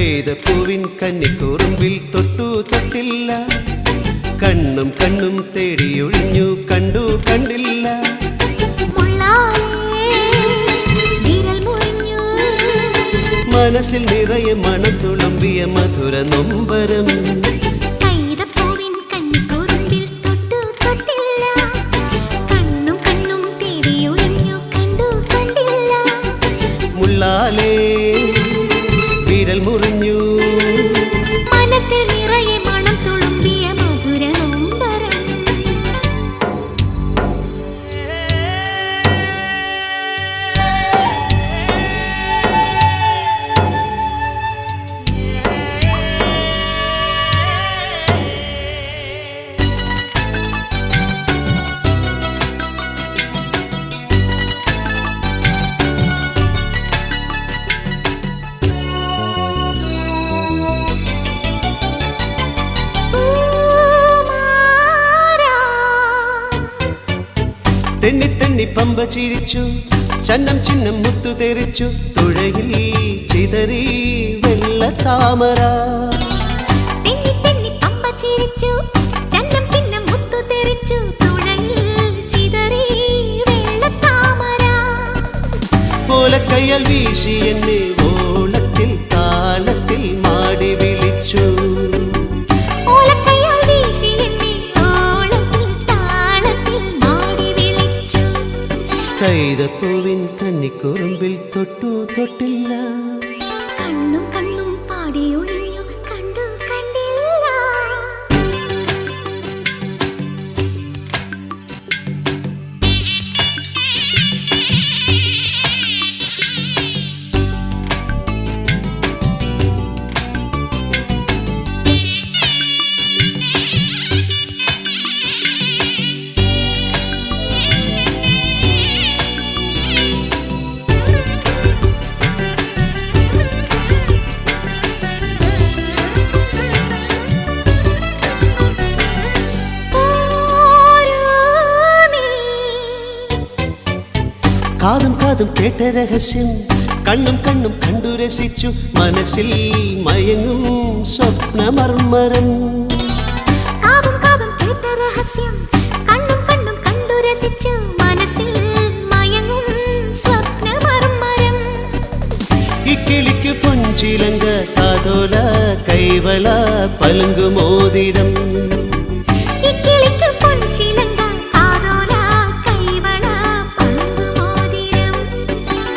കൈതപ്പൂവിൻ കന്നിക്കൂറുമ്പിൽ തൊട്ടു തൊട്ടില്ല, കണ്ണും കണ്ണും തേടിയൊഴിഞ്ഞു കണ്ടു കണ്ടില്ല. മനസ്സിൽ നിറയെ മണം തുളുമ്പിയ മധുര നൊമ്പരം. കൈതപ്പൂവിൻ കന്നിക്കൂറുമ്പിൽ തൊട്ടു തൊട്ടില്ല, കണ്ണും കണ്ണും തേടിയൊഴിഞ്ഞു കണ്ടു കണ്ടില്ല. മുള്ളാലേ വിരൽ മുറിഞ്ഞു, മനസ്സിൽ നിറയെ മണം തുളുമ്പിയ മധുര നൊമ്പരം. തെന്നി തെന്നി പമ്പ ചിരിച്ചു, ചന്നം ചിന്നം മുത്തു തെറിച്ചു, തുഴയിൽ ചിതറി വെള്ള താമര. തെന്നി തെന്നി പമ്പ ചിരിച്ചു, ചന്നം ചിന്നം മുത്തു തെറിച്ചു, തുഴയിൽ ചിതറി വെള്ള താമര. ഓലക്കയ്യാൽ വീശി എന്നെ ഓളത്തിൽ താളത്തിൽ മാടി വിളിച്ചു. കൈതപ്പൂവിൻ കന്നിക്കൂറുമ്പിൽ തൊട്ടു തൊട്ടില്ല, കണ്ണും കണ്ണും പാടിയൊഴിഞ്ഞു കണ്ടു കണ്ടില്ല. കാതും കാതും കേട്ട രഹസ്യം, കണ്ണും കണ്ണും കണ്ടു രസിച്ചു, മനസ്സിൽ മയങ്ങും സ്വപ്നമർമരം. കാതും കാതും കേട്ട രഹസ്യം, കണ്ണും കണ്ണും കണ്ടു രസിച്ചു, മനസ്സിൽ മയങ്ങും സ്വപ്നമർമരം. ഇക്കിളിക്കു പൊഞ്ചിലങ്ക കാതോല കൈവള പലുങ്കുമോതിരം. ഇക്കിളിക്കു പൊഞ്ചിലങ്ക കാതോല കൈവള പലുങ്കുമോതിരം.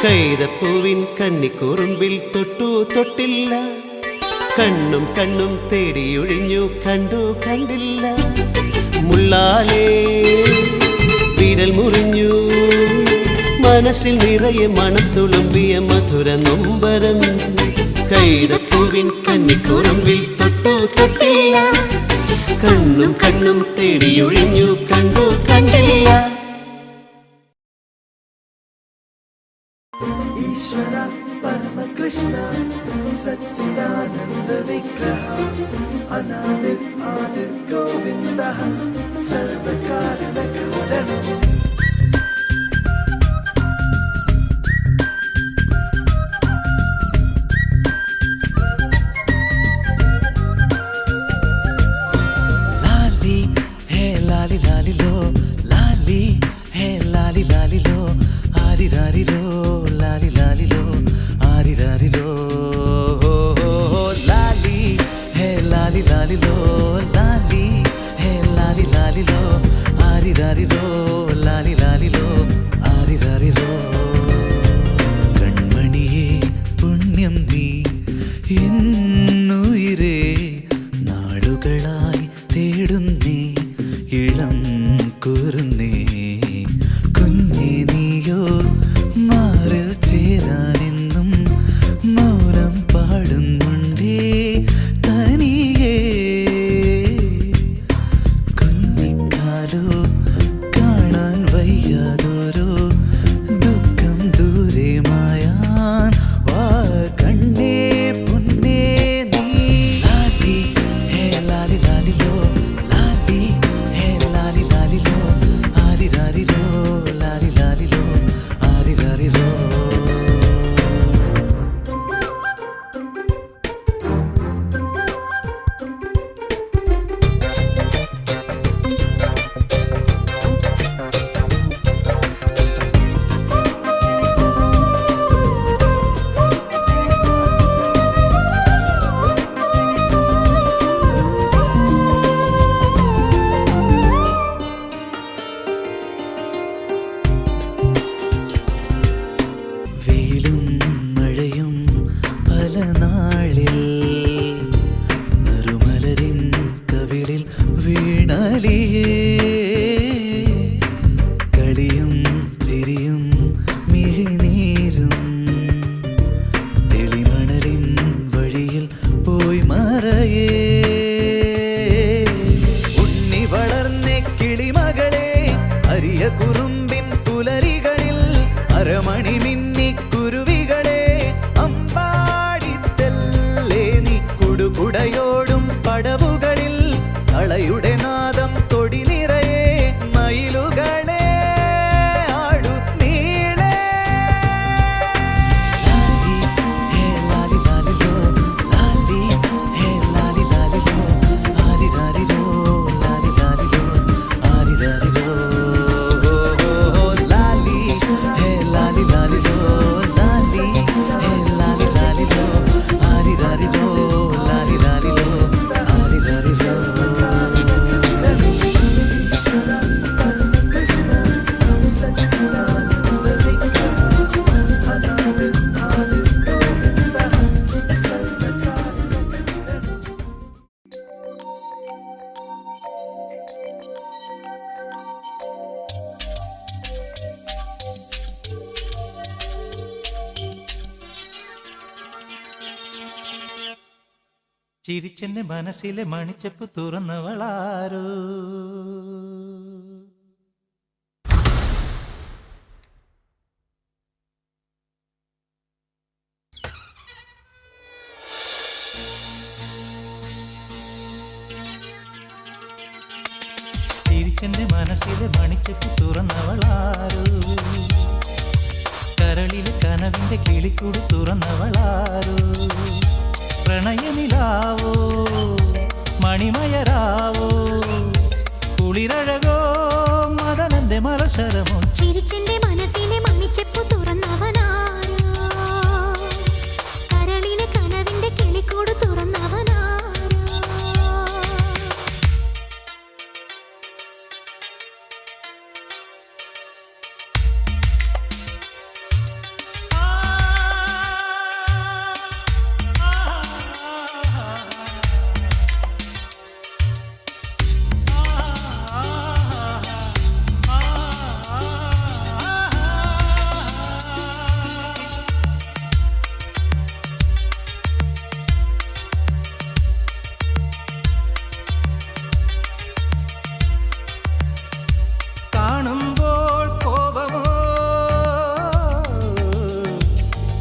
കൈതപ്പൂവിൻ കന്നിക്കൂറുമ്പിൽ തൊട്ടു തൊട്ടില്ല, കണ്ണും കണ്ണും തേടിയൊഴിഞ്ഞു കണ്ടു കണ്ടില്ല. മുള്ളാലേ വിരൽ മുറിഞ്ഞു, മനസ്സിൽ നിറയെ മണം തുളുമ്പിയ മധുര നൊമ്പരം. കൈതപ്പൂവിൻ കന്നിക്കൂറുമ്പിൽ തൊട്ടു തൊട്ടില്ല, കണ്ണും കണ്ണും തേടിയൊഴിഞ്ഞു കണ്ടു കണ്ടില്ല. ईश्वर परम कृष्ण सच्चिदानंद विग्रह अनादिर आदिर गोविंद सर्व कारण कारण. लाली है लाली लाली लो, लाली है लाली लाली लो, आरी रारी लो, लाली लाली लो, आरी रारी लो. लाली है लाली लाली लो, लाली है लाली लाली लो, आरी रारी लो, लाली लाली लो, आरी रारी लो. കൺമണിയേ പുണ്യം നീ എന്നുയിരേ, നാടുകളായി തേടുന്നേ ഇളം കുറുന്നേ. കുഞ്ഞേ നീയോ മാറിൽ ചേരാനെന്നും മൗനം പാടുന്നുണ്ടേ തനിയേ. കുഞ്ഞിക്കാലോ കാണാൻ വയ്യാതോരോ ദുഃഖം ദൂരെ മായാൻ വാ കണ്ണേ പൊന്നേ നീ. ലാലി ഹേ ലാലി ലാലി ലോ, ലാലി ഹേ ലാലി ലാലി ലോ, ആരി രാരി ലോ, ലാലി ലാലി ലോ, ആരി രാരി ലോ. വെയിലും മഴയും പല നാളിൽ നറുമലരിൻ കവിളിൽ വീണാലിയേ കളിയും ചിരിയും മിഴിനീരും തെളിമണലിൻ വഴിയിൽ പോയി മറയേ ഉണ്ണി വളർന്ന കിളിമകളെ അരിയ കുറുമ്പിൻ പുലരികളിൽ അരമണി മിന്നി കുരുവികളെ അമ്പാടിത്തല്ലേ നീ കുടുകുടയോടും പടവുകളിൽ കളയുടെ നാദം തൊടി നിറയെ മയിലുകളെ ആടു നീളെ ലാലി ഹേ ലാലി ലാലിലോ ലാലി ഹേ ലാലി ലാലിലോ ആരി ലാലിലോ ലാലി ലാലിലോ ആരി ലാലിലോ ലാലി ഹേ ലാലി ലാലിലോ ലാലി ഹേ ലാലി ലാലിലോ ആരി ലാലിലോ ലാലി ലാലിലോ ആരി ലാലിലോ ചിരിച്ചെന്റെ മനസ്സിലെ മണിച്ചപ്പ് തുറന്നവളാരോ ചിരിച്ചെന്റെ മനസ്സിലെ മണിച്ചപ്പ് തുറന്നവളാരോ കരളിലെ കനവിന്റെ കിളിക്കൂട് തുറന്നവളാരോ പ്രണയനിലാവോ മണിമയരാവോ കുളിരഴകോ മദനന്റെ മലശരമോ ചിരിച്ചെന്റെ മനസ്സിലെ മണിച്ചെപ്പു തുറന്നവനാരോ കരളിലെ കനവിന്റെ കിളിക്കൂട് തുറന്നവനാരോ കാണുമ്പോൾ കോപമോ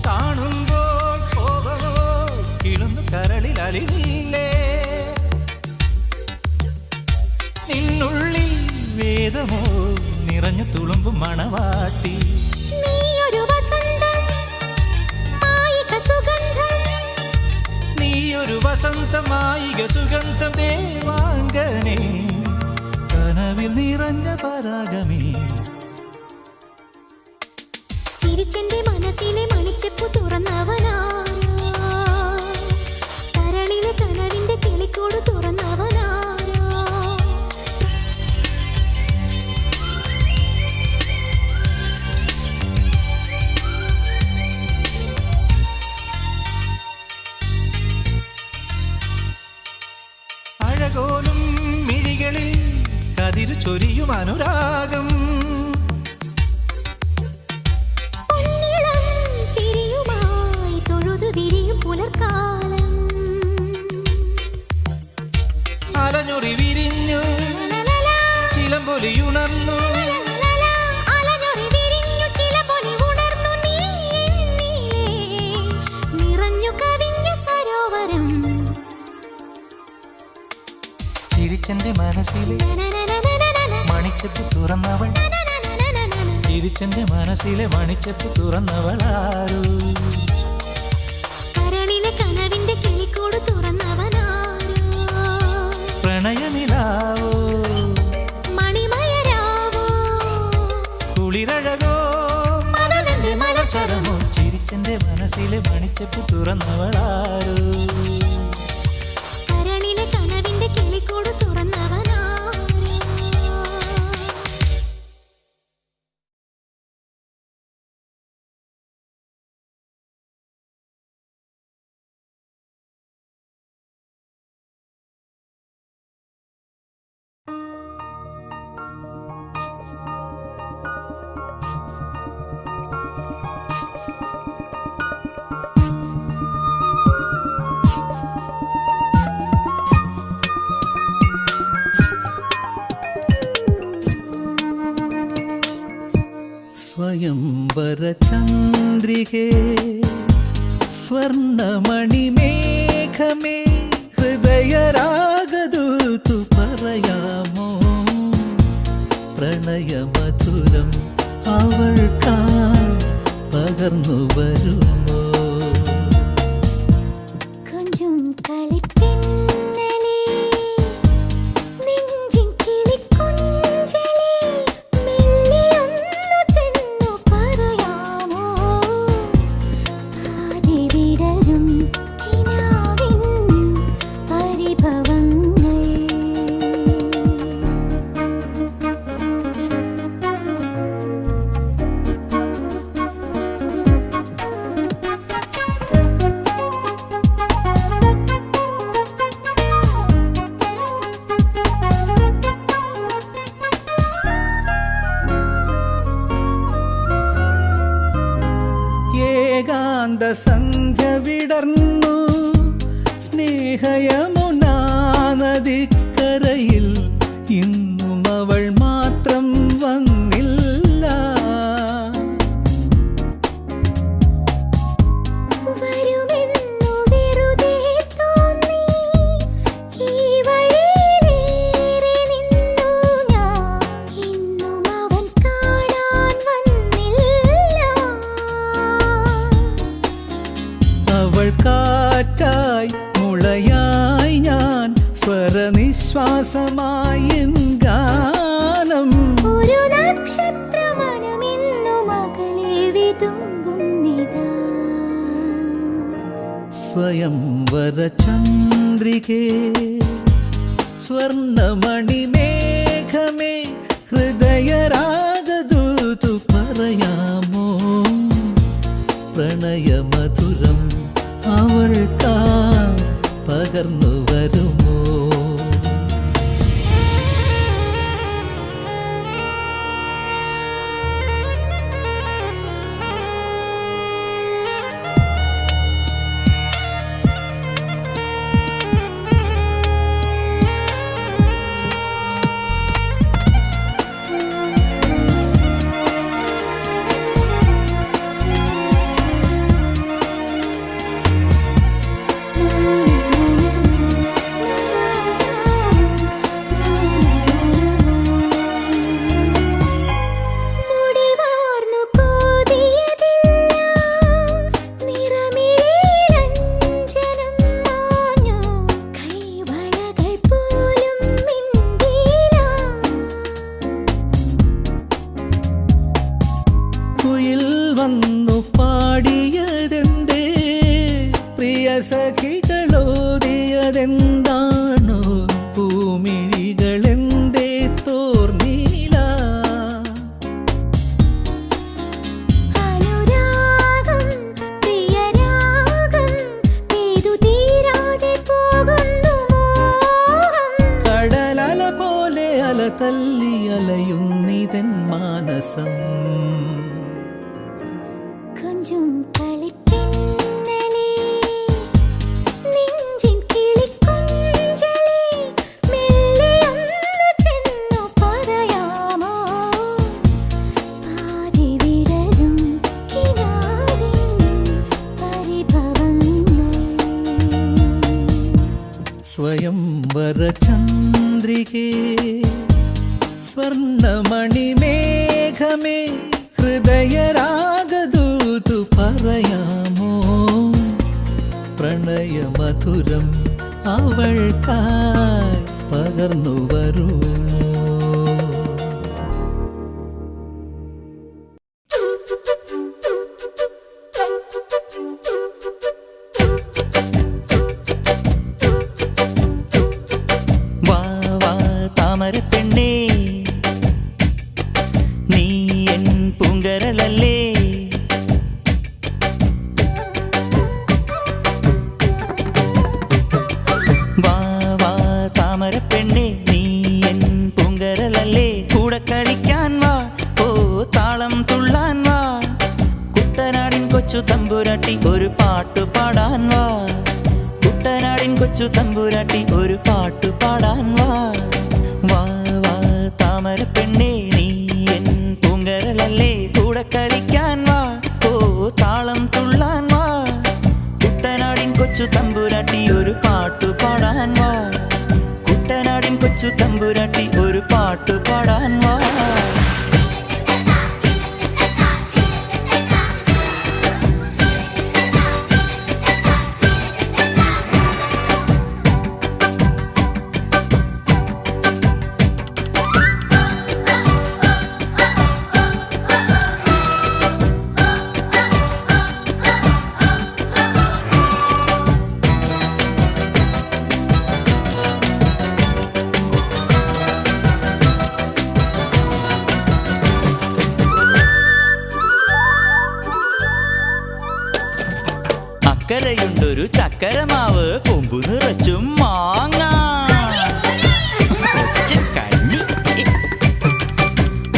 കാണുമ്പോൾ കോപമോ കിളുന്നു കരളിൽ അലിവില്ലേ നിന്നുള്ളിൽ വേദമോ നിറഞ്ഞു തുളുമ്പും മണവാട്ടി നീയൊരു വസന്തം മായിക സുഗന്ധം നീയൊരു വസന്തമായിക സുഗന്ധം ദേവാംഗനേ കനവിൽ നിറഞ്ഞ പരാഗമേ ചിരിച്ചെന്റെ മനസ്സിലെ മണിച്ചെപ്പു തുറന്നവനാരോ കരളിലെ കനവിന്റെ കിളിക്കൂട് തുറന്നവനാരോ അഴകോലും മിഴികളിൽ കതിരു ചൊരിയും അനുരാഗം പൊന്നിളം ചിരിയുമായി തൊഴുതു വിരിയും പുലർക്കാലം അലഞ്ഞൊറി വിരിഞ്ഞു ചിലമ്പൊലിയുണർന്നു അലഞ്ഞൊറി വിരിഞ്ഞു ചിലപൊലി ഉണർന്നു നീ എന്നിലേ നിറഞ്ഞു കവിഞ്ഞ സരോവരം ചിരിച്ചെന്റെ മനസ്സിലെ മണിച്ചപ്പ് തുറന്നവൾ ചിരിച്ചെന്റെ മനസ്സിലെ മണിച്ചപ്പ് തുറന്നവളാരോ കരളിലെ കനവിന്റെ കിളിക്കൂട് തുറന്നവനാരോ പ്രണയനിലാവോ മണിമയരാവോ കുളിരഴകോ മദനന്റെ മലർശരമോ ചിരിച്ചെന്റെ മനസ്സിലെ മണിച്ചപ്പ് തുറന്നവളാരോ വരചന്ദ്രികേ സ്വർണമണിമേഘമേ ഹൃദയരാഗദൂതു പറയാമോ പ്രണയമധുരം അവൾക്കായി പകർന്നു വരുമോ கொஞ்சம் കളിത്തെന്നലേ നെഞ്ചിൻ കിളിക്കൊഞ്ചലേ മെല്ലിയൊന്നു ചെന്നു പറയാമോ ആദി വിടരും കിനാവിൻ പരിഭവങ്ങൾ ഏകാന്ത സന്ധ്യ വിടർന്നു സ്നേഹയമുനാ നദിക്കരയിൽ ഇന്നും അവൾ മാത്രം വന്നില്ല വരുമെന്നു വെറുതെ തോന്നി ഈ വഴിയിലേറെ നിന്നു ഞാൻ ഇന്നും അവൻ കാണാൻ വന്നില്ല അവൾ കാറ്റായി മുളയായി ഞാൻ സ്വരനിശ്വാസമായി എൻ ഗാനം ഒരു നക്ഷത്രമനമിന്നും അകലെ വിതുമ്പുന്നിതാ സ്വയം വരചന്ദ്രികേ സ്വർണമണിമേഘമേ ഹൃദയരാഗദൂതു പറയാമോ പ്രണയമധുരം അവൾക്കായി പകർന്നു വരുമോ മുടിവാർന്നു കോതിയതില്ല നിറമിഴിയിലഞ്ജനം മാഞ്ഞു കൈവളകൾ പോലും മിണ്ടില്ല കുയിൽ വന്നു പാടിയതെന്തേ പ്രിയ സഖികളോടിയതെന്താണോ ഭൂമിഴികളെന്തേ തോർന്നീല അനുരാഗം പ്രിയരാഗം പെയ്തു തീരാതെ പോകുന്നു മോഹം കടലല പോലെ അല തല്ലി അലയുന്നിതൻ മാനസം கொஞ்சம் കളിത്തെന്നലേ നെഞ്ചിൻ കിളിക്കൊഞ്ചലേ മെല്ലിയൊന്നു ചെന്നു പറയാമോ ആദി വിടരും കിനാവിൻ പരിഭവങ്ങൾ സ്വയം വരചന്ദ്രികേ സ്വർണമണിമേഘമേ ഹൃദയരാഗദൂതു പറയാമോ പ്രണയമധുരം അവൾക്കായി പകർന്നു വരുമോ വാ വാ താമരപ്പെണ്ണേ നീ എൻ പൂങ്കരളല്ലേ വാ വാ താമരപ്പെണ്ണേ നീ എൻ പൂങ്കരളല്ലേ കൂടെ കളിക്കാൻ വാ ഓ താളം തുള്ളാൻ വാ കുട്ടനാടിൻ കൊച്ചു തമ്പുരാട്ടി ഒരു പാട്ടു പാടാൻ വാ കുട്ടനാടിൻ കൊച്ചു തമ്പുരാട്ടി ഒരു പാട്ടു പാടാൻ വാ വാ വാ താമരപ്പെണ്ണേ നീ എൻ പൂങ്കരളല്ലേ കൂടെ കളിക്കാൻ വാ കൊച്ചു തമ്പുരാട്ടി ഒരു പാട്ടു പാടാൻ വാ കുട്ടനാടിൻ കൊച്ചു തമ്പുരാട്ടി ഒരു പാട്ടു പാടാൻ വാ അക്കരയുണ്ടൊരു ചക്കരമാവ് കൊമ്പു നിറച്ചും മാങ്ങ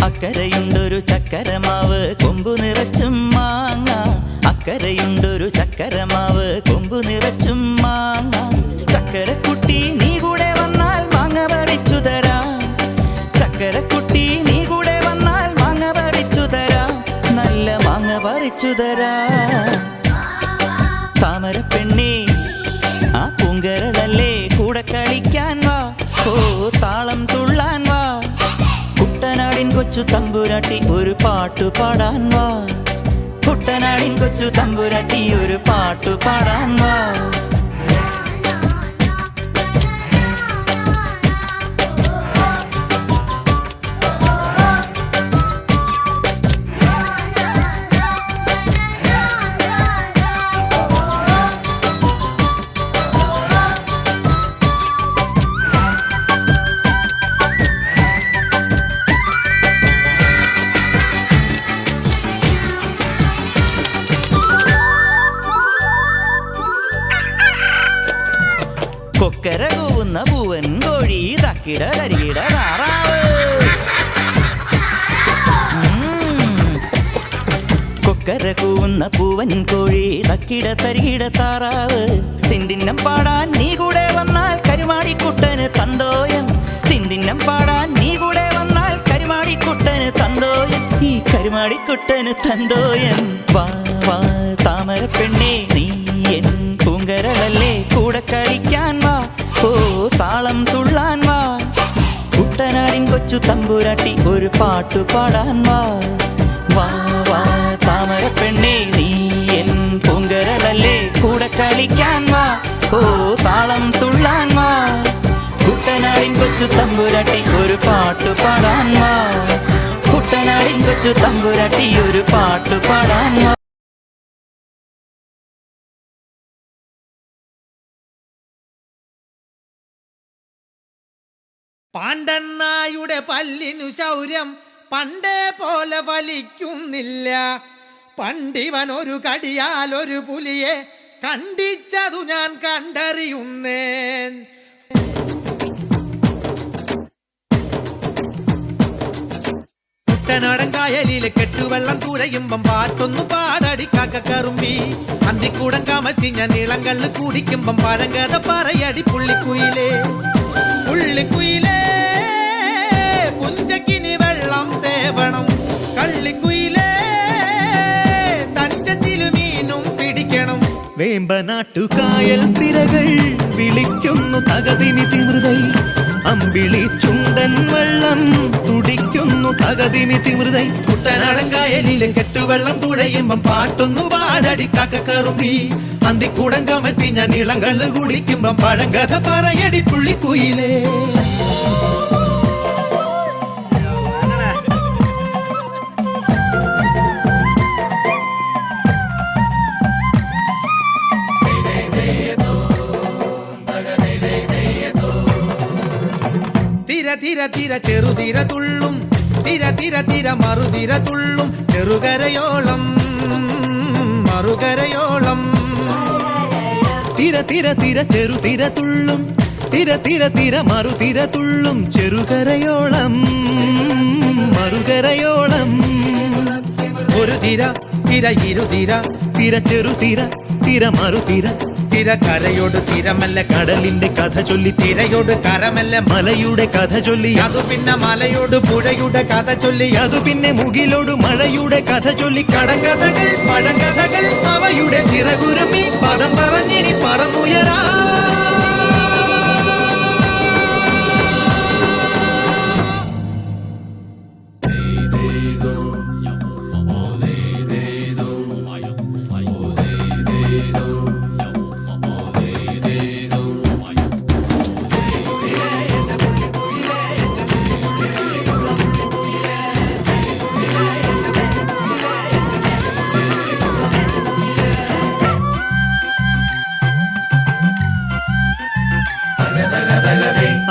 അക്കരയുണ്ടൊരു ചക്കരമാവ് കൊമ്പു നിറച്ചും മാങ്ങ അക്കരയുണ്ടൊരു ചക്കരമാവ് കൊമ്പു നിറച്ചും മാങ്ങ ചക്കരക്കുട്ടി നീ കൂടെ വന്നാൽ മാങ്ങ പറിച്ചു തരാം ചക്കരക്കുട്ടി നീ കൂടെ വന്നാൽ മാങ്ങ പറിച്ചു തരാം നല്ല മാങ്ങ പറിച്ചു തരാം താമരപ്പെണ്ണേ ആ പൂങ്കരളല്ലേ കൂടെ കളിക്കാൻ വാ ഓ താളം തുള്ളാൻ വാ കുട്ടനാടിൻ കൊച്ചു തമ്പുരാട്ടി ഒരു പാട്ടു പാടാൻ വാ കുട്ടനാടിൻ കൊച്ചു തമ്പുരാട്ടി ഒരു പാട്ടു പാടാൻ വാ കൊക്കര കൂവുന്ന പൂവൻ കോഴി തക്കിട തരികിട താറാവ് കൊക്കര കൂവുന്ന പൂവൻ കോഴി തക്കിട തരികിട താറാവ് തിന്തിന്നം പാടാൻ നീ കൂടെ വന്നാൽ കരുമാടിക്കുട്ടന് തന്തോയം തിന്തിന്നം പാടാൻ നീ കൂടെ വന്നാൽ കരുമാടിക്കുട്ടന് തന്തോയം ഈ കരുമാടിക്കുട്ടന് തന്തോയം വാ വാ താമരപ്പെണ്ണേ നീ എൻ പൂങ്കരളല്ലേ കൂടെ കളിക്കാൻ വാ ഓ താളം തുള്ളാൻ വാ കുട്ടനാടിൻ കൊച്ചു തമ്പുരാട്ടി ഒരു പാട്ടു പാടാൻ വാ വാ വാ താമരപ്പെണ്ണേ നീ എൻ പൂങ്കരളല്ലേ കൂടെ കളിക്കാൻ വാ ഓ താളം തുള്ളാൻ വാ കുട്ടനാടിൻ കൊച്ചു തമ്പുരാട്ടി ഒരു പാട്ടു പാടാൻ വാ കുട്ടനാടിൻ കൊച്ചു തമ്പുരാട്ടി ഒരു പാട്ടു പാടാൻ വാ പാണ്ടണ്ണായുടെ പല്ലിനു ശൗര്യം പണ്ടേ പോലെ വലിക്കുന്നില്ല പണ്ടിവൻ ഒരു കടിയാൽ ഒരു പുലിയെ കണ്ടിച്ചതു ഞാൻ കണ്ടറിയുന്നേൻ കുട്ടനാടൻ കായലിലെ കെട്ടുവെള്ളം തുഴയുമ്പം പാട്ടൊന്നു പാടടി കാക്കക്കറുമ്പി അന്തിക്കൂടം കമത്തി ഞാൻ ഇളങ്കള്ള് കുടിക്കുമ്പം പഴങ്കഥ പറയടി പുള്ളിക്കുയിലേ പുള്ളിക്കുയിലേ പുഞ്ചക്കിനി വെള്ളം തേവണം കള്ളിക്കുയിലേ തഞ്ചത്തിലു മീനും പിടിക്കണം വേമ്പനാട്ടുകായൽ തിരകൾ വിളിക്കുന്നു തകതിമി തിമൃതൈ അമ്പിളി ചുണ്ടൻ വെള്ളം തുടിക്കുന്നു തകതിമി തിമൃതൈ കുട്ടനാടൻ കായലിലെ കെട്ടുവെള്ളം തുഴയുമ്പം പാട്ടൊന്നു പാടടി കാക്കക്കറുമ്പി അന്തിക്കൂടം കമത്തി ഞാൻ ഇളങ്കള്ള് കുടിക്കുമ്പം പഴങ്കഥ പറയടി പുള്ളിക്കുയിലേ തിര തിര തിര ചെറുതിര തുള്ളും തിര തിര തിര മറുതിര തുള്ളും ചെറുകരയോളം മറുകരയോളം തിര തിര തിര ചെറുതിര തുള്ളും തിര തിര തിര മറുതിര തുള്ളും ചെറുകരയോളം മറുകരയോളം ഒരു തിര തിര ഇരുതിര തിര ചെറുതിര തിര മറുതിര തിരക്കരയോട് തിരമല്ല കടലിന്റെ കഥ ചൊല്ലി തിരയോട് കരമല്ല മലയുടെ കഥ ചൊല്ലി അതു പിന്നെ മലയോട് പുഴയുടെ കഥ ചൊല്ലി അതു പിന്നെ മുകിലോട് മഴയുടെ കഥ ചൊല്ലി കടങ്കഥകൾ പഴങ്കഥകൾ അവയുടെ ചിറകുരുമി പദം പറഞ്ഞിനി പറന്നുയരാ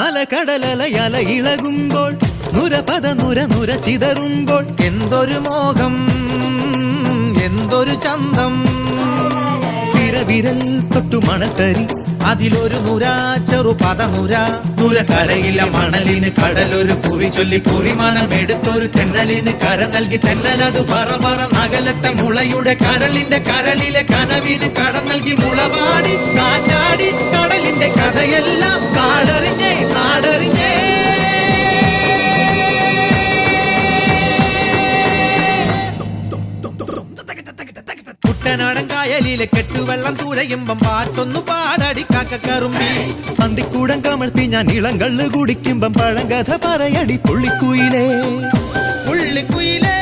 അലകടലല ഇളകുമ്പോൾ നുരപദ നുര ചിതറുമ്പോൾ എന്തൊരു മോഹം എന്തൊരു ചന്തം വിരൽ തൊട്ടു മണത്തരി അതിലൊരു നുര ചെറുപദ നുര കരയില്ല മണലിന് കടലൊരു കുറി ചൊല്ലി കുറിമാനം എടുത്തൊരു തെന്നലിന് കര നൽകി തെന്നലത് പറ നഗലത്തെ മുളയുടെ കരളിന്റെ കരളിലെ കനവിന് കട നൽകി മുളപാടി കാറ്റാടി കടലിന്റെ കഥയെല്ലാം കാടറിഞ്ഞേ നാടറിഞ്ഞേ കുട്ടനാടൻ കായലിലെ കെട്ടുവെള്ളം തുഴയുമ്പം പാട്ടൊന്നു പാടടി കാക്കക്കറുമ്പി അന്തിക്കൂടം കമഴ്ത്തി ഞാൻ ഇളം കള്ള് കുടിക്കുമ്പം പഴങ്കഥ പറയടി പുള്ളിക്കുയിലേ പുള്ളിക്കുയിലേ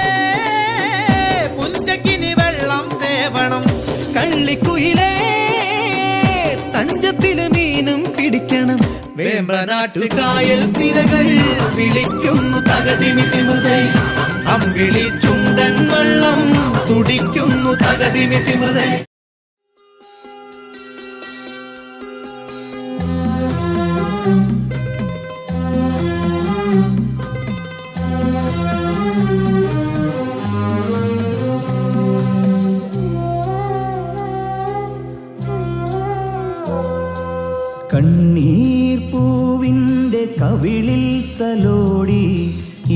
പുഞ്ചക്കിനി വെള്ളം തേവണം കള്ളിക്കുയിലേ തഞ്ചത്തില് മീനും പിടിക്കണം വേമ്പനാട്ടു കായൽ തിരകൾ വിളിക്കുന്നു തകതിമിതിമൃതൈ അമ്പിളി ചുണ്ടൻ വെള്ളം തുടിക്കുന്നു തകതിമിതിമൃതൈ കണ്ണീർ പൂവിൻ്റെ കവിളിൽ തലോടി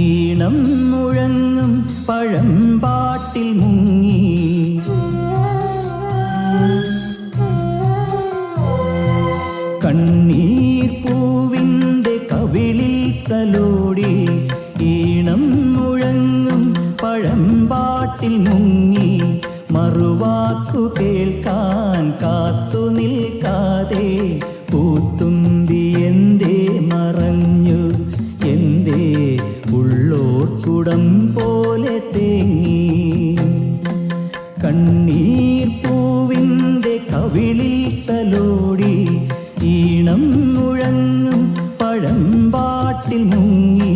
ഈണം മുഴങ്ങും പഴമ്പാട്ടിൽ മുങ്ങി കണ്ണീർ പൂവിൻ്റെ കവിളിൽ തലോടി ഈണം മുഴങ്ങും പഴമ്പാട്ടിൽ മുങ്ങി മറുവാക്കു കേൾക്കാൻ കാത്തു നിൽക്കാതെ പൂത്തുമ്പി എന്തേ മറഞ്ഞു എന്തേ ഉള്ളോർക്കുടം പോലെ തേങ്ങി കണ്ണീർ പൂവിൻ്റെ കവിളിൽ തലോടി ഈണം മുഴങ്ങും പഴമ്പാട്ടിൽ മുങ്ങി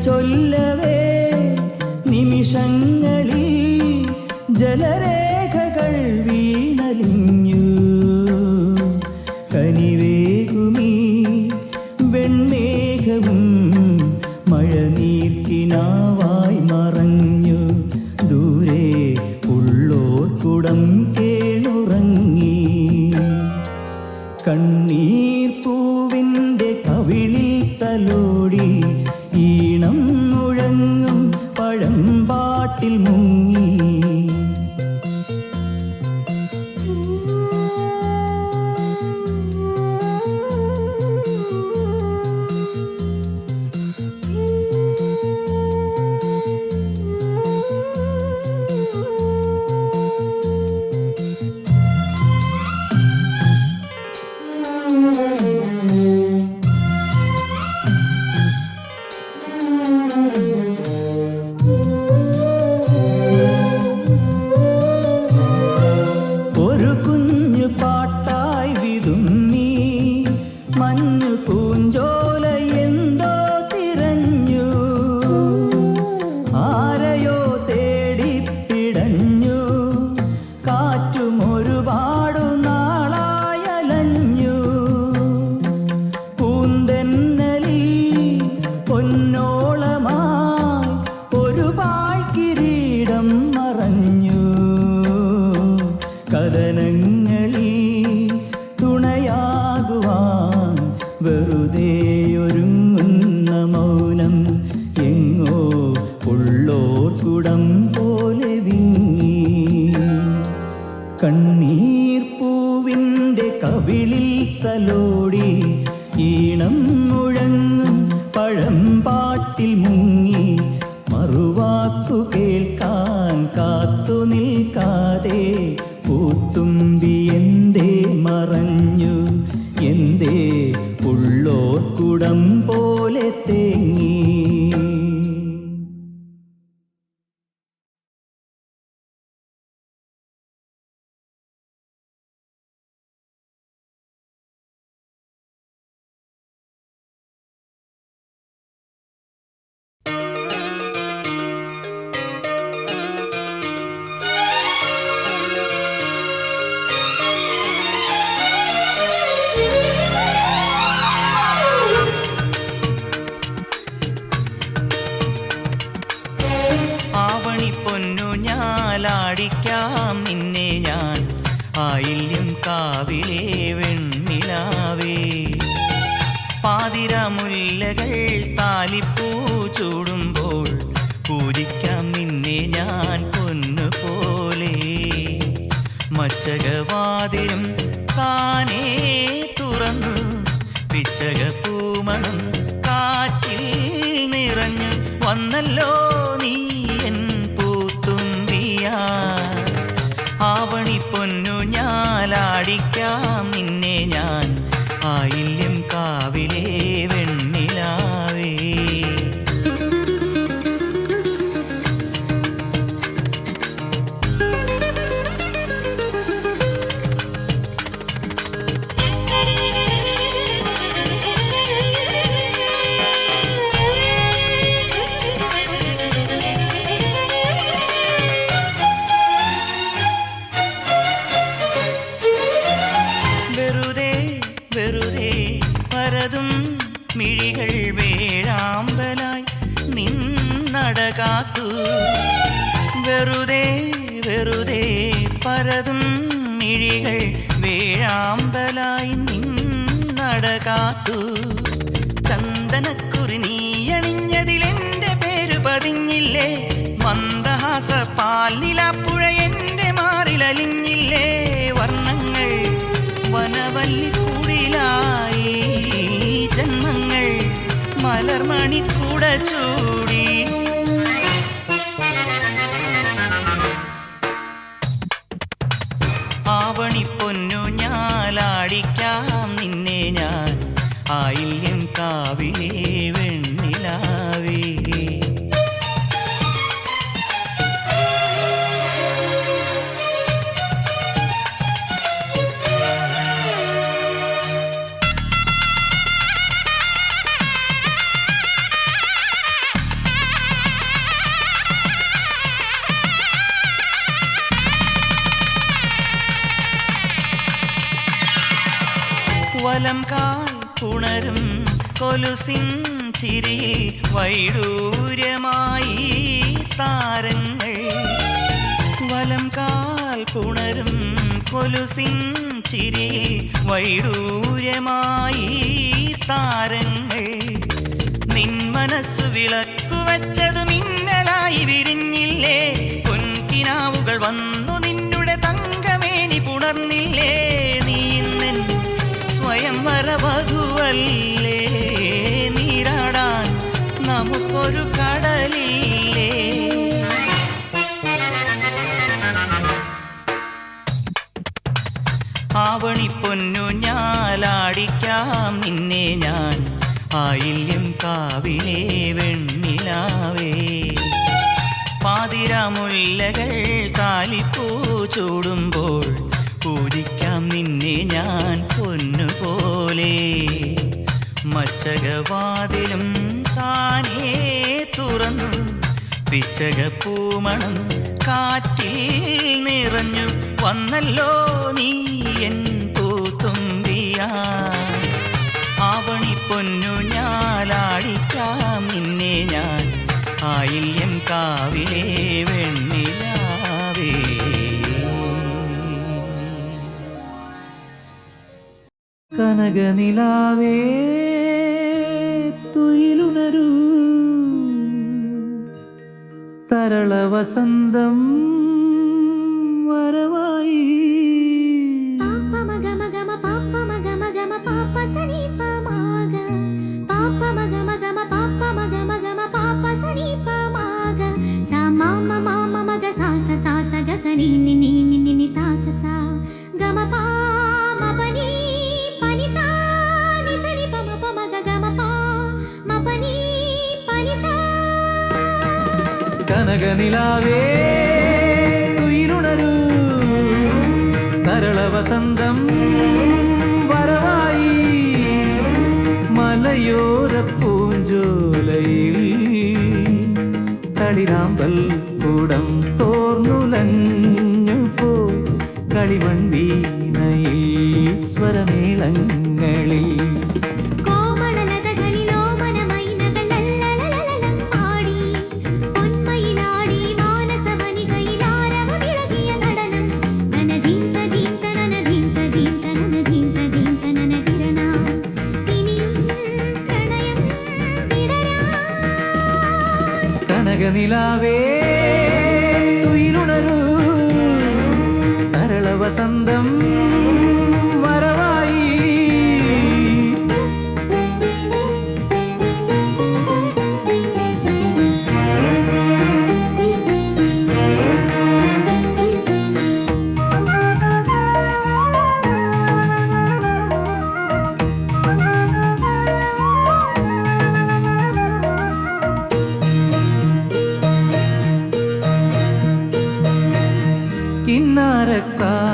ചൊല്ലവേ നിമിഷങ്ങളിൽ ജലരേഖകൾ വീണലിഞ്ഞു കനിവേകുമീ വെൺമേഘവും മഴനീർക്കിനാവായി മറഞ്ഞു ദൂരെ ഉള്ളോർക്കുടം കേണുറങ്ങി കണ്ണീർ പൂവിൻ്റെ കവിളിൽ തലോടി ഈണം മുഴങ്ങും പഴമ്പാട്ടിൽ മുങ്ങി വന്നല്ലോ നീ എൻ പൂത്തുമ്പിയാ ആവണി പൊന്നു ഞാലാടിക്കാം നിന്നെ ഞാൻ ആയില്യം കാവിലേ വെണ്ണിലാവേ വെറുതെ പരതും മിഴികൾ വേഴാമ്പലായി നിന്നടകാത്തു വെറുതെ പരതും മിഴികൾ വേഴാമ്പലായി നിന്നടകാത്തു ചന്ദനക്കുറി നീയണിഞ്ഞതിലെന്റെ പേര് പതിഞ്ഞില്ലേ മന്ദഹാസ പാൽനിലാപ്പുഴ എന്റെ മാറിലലിഞ്ഞില്ലേ വർണ്ണങ്ങൾ വനവല്ലിക്കൂടിലായി ജന്മങ്ങൾ മലർമണിക്കൂട ചൂടി ആവണി പൊന്നു ഞാലാടിക്കാം നിന്നെ ഞാൻ ആയില്യം കാവിലേ വെണ്ണിലാവേ വലം കാൽ പുണരും കൊലുസിൻ ചിരിയിൽ വൈഡൂര്യമായി താരങ്ങൾ വലം കാൽ പുണരും കൊലുസിൻ ചിരിയിൽ വൈഡൂര്യമായി താരങ്ങൾ നിൻ മനസ്സു വിളക്കു വച്ചതു മിന്നലായി വിരിഞ്ഞില്ലേ പൊൻകിനാവുകൾ വന്നു നിന്നുടെ തങ്കമേനി പുണർന്നില്ലേ നീ ഇന്നൻ സ്വയംവര വധുവല്ലേ നീരാടാൻ നമുക്കൊരു കടലില്ലേ ആവണി പൊന്നു ഞാലാടിക്കാം നിന്നെ ഞാൻ ആയില്യം കാവിലേ വെണ്ണിലാവേ പാതിരാമുല്ലകൾ താലിപ്പൂ ചൂടുമ്പോൾ പൂജിക്കാം നിന്നെ ഞാൻ പൊന്നുപോലെ മച്ചകവാതിലും താനേ തുറന്നു പിച്ചക പൂമണം കാറ്റിൽ നിറഞ്ഞു വന്നല്ലോ നീ എൻ പൂത്തുമ്പിയാ ആവണി പൊന്നു ഞാലാടിക്കാം നിന്നെ ഞാൻ ആയില്യം കാവിലേ വെണ്ണിലാവേ കനകനിലാവേ തുയിലുണരൂ തരള വസന്തം വരവായി കനകനിലാവേ തുയിലുണരൂ തരള വസന്തം വരവായി മലയോര പൂഞ്ചോലയിൽ കളിരാമ്പൽ കൂടം തോർന്നുലഞ്ഞു പോ കളിമൺവീണയിൽ സ്വരമേളങ്ങളിൽ കനകനിലാവേ തുയിലുണരൂ തരള വസന്തം വരവായി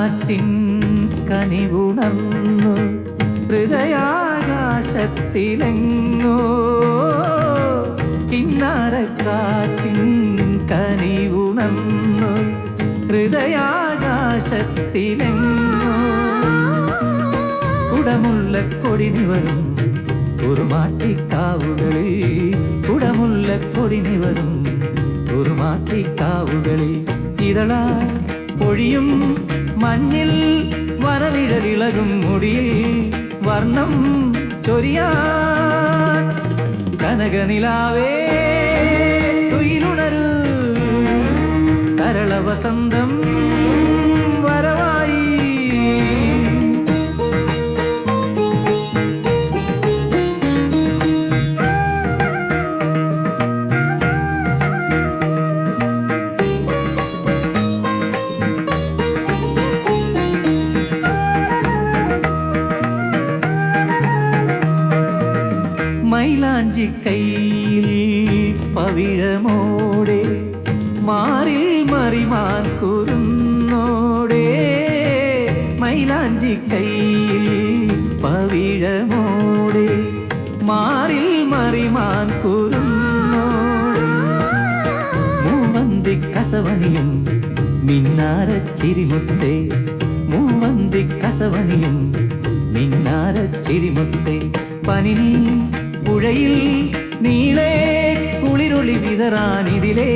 കിന്നാരക്കാറ്റിൻ കനിവുണർന്നു ഹൃദയാകാശത്തിലെങ്ങോ കിന്നാരക്കാറ്റിൻ കനിവുണർന്നു ഹൃദയാകാശത്തിലെങ്ങോ കുടമുള്ള കൊടി നിവരും ഒരു മാട്ടിക്കാവുകളിൽ കുടമുള്ള കൊടി നിവരും ഒരു മാട്ടിക്കാവുകളിൽ ഇതളാ പൊഴിയും മഞ്ഞിൽ വരനിഴലിളകും മുടിയിൽ വർണ്ണം ചൊരിയാൻ കനകനിലാവേ തുയിലുണരൂ കരള വസന്തം വരവായി മൈലാഞ്ചി കയ്യിൽ പവിഴമോടെ മാറിൽ മറിമാൻ കുരുന്നോടെ മൈലാഞ്ചി കയ്യിൽ പവിഴമോടെ മാറിൽ മറിമാൻ കുരുന്നോടെ മൂവന്തി കസവണിയും മിന്നാര ചിരിമുത്തേ മൂവന്തി കസവണിയും മിന്നാര ചിരിമുത്തേ പനിനീ പുഴയിൽ നീളെ കുളിരൊളി വിതറാനിതിലേ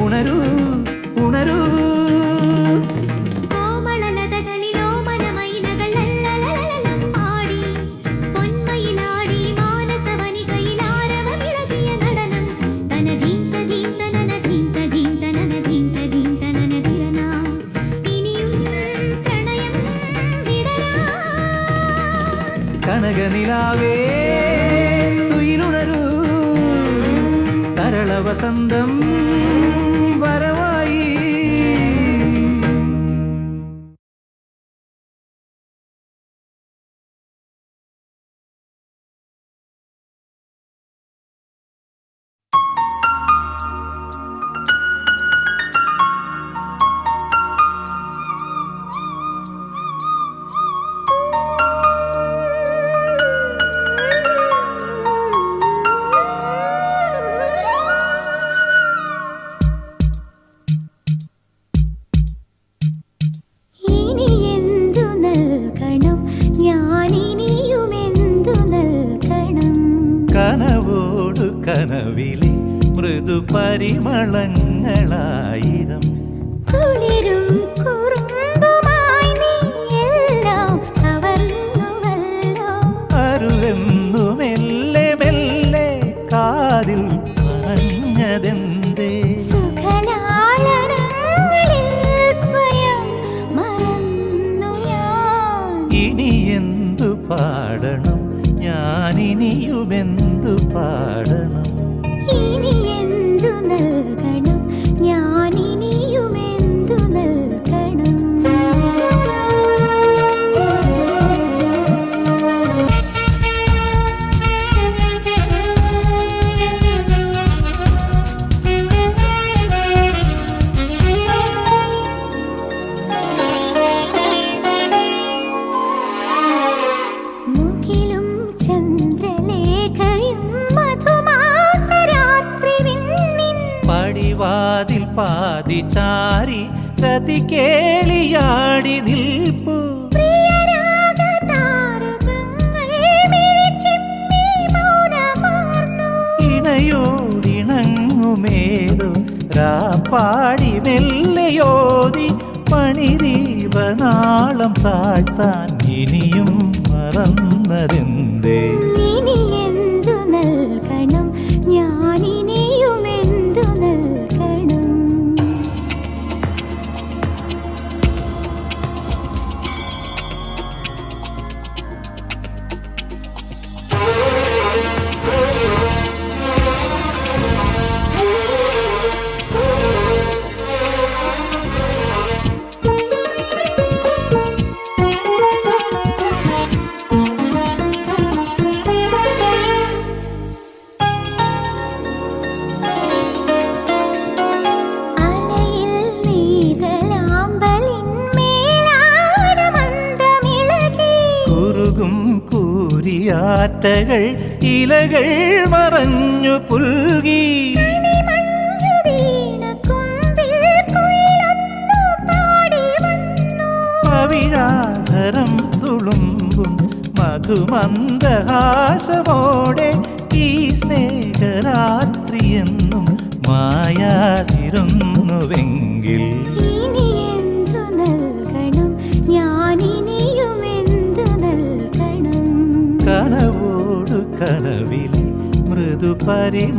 ഉണരൂ ഉണരൂ കനകനിലാവേ തുയിലുണരൂ കരള വസന്തം വരവായി കനവോടു കനവിലെ മൃദു പരിമളങ്ങളായിരം കുളിരും കുറുമ്പുമായി നീ എല്ലാം കവർന്നുവല്ലോ അരുവെന്നു മെല്ലെ മെല്ലെ കാതിൽ പറഞ്ഞതെന്തേ സുഖലാളനങ്ങളിൽ സ്വയം മറന്നു ഞാൻ ഇനി എന്തു പാടണം ഞാനിനിയുമെന്തു പാടണം ഇനി എന്തു നൽകണം ഞാനിനിയുമെന്തു നൽകണം മുകിലും ചന്ദ്രലേഖയും മധുമാസരാത്രി വിണ്ണിൻ പടിവാതിൽ പാതി ചാരി രതി കേളിയാടി നിൽപ്പു പ്രിയരാഗതാരകങ്ങൾ മിഴിച്ചിമ്മി മൗനമാർന്നു ഇണയോടിണങ്ങുമേതു രാപ്പാടി മെല്ലയോതി പണിദീപനാളം താഴ്ത്താൻ ഇനിയും മറന്നതെന്തേ ഇനി എന്തു നൽകണം ഞാനിനിയുമെന്തു നൽകണം കാറ്റകൾ ഇലകൾ മറഞ്ഞു പുൽകി മഞ്ഞു വീണ കൊമ്പിൽ കുയിലൊന്നു പാടി വന്നു. പവിഴാധരം തുളുമ്പും മധുമന്ദഹാസമോടെ ഈ സ്നേഹരാത്രിയെന്നും മായാതിരുന്നുവെങ്കിൽ ഇനി എന്തു നൽകണം, ഞാനിനിയും എന്തു നൽകണം? കനവോടു കനവിൽ മൃദുപരിമളങ്ങളാ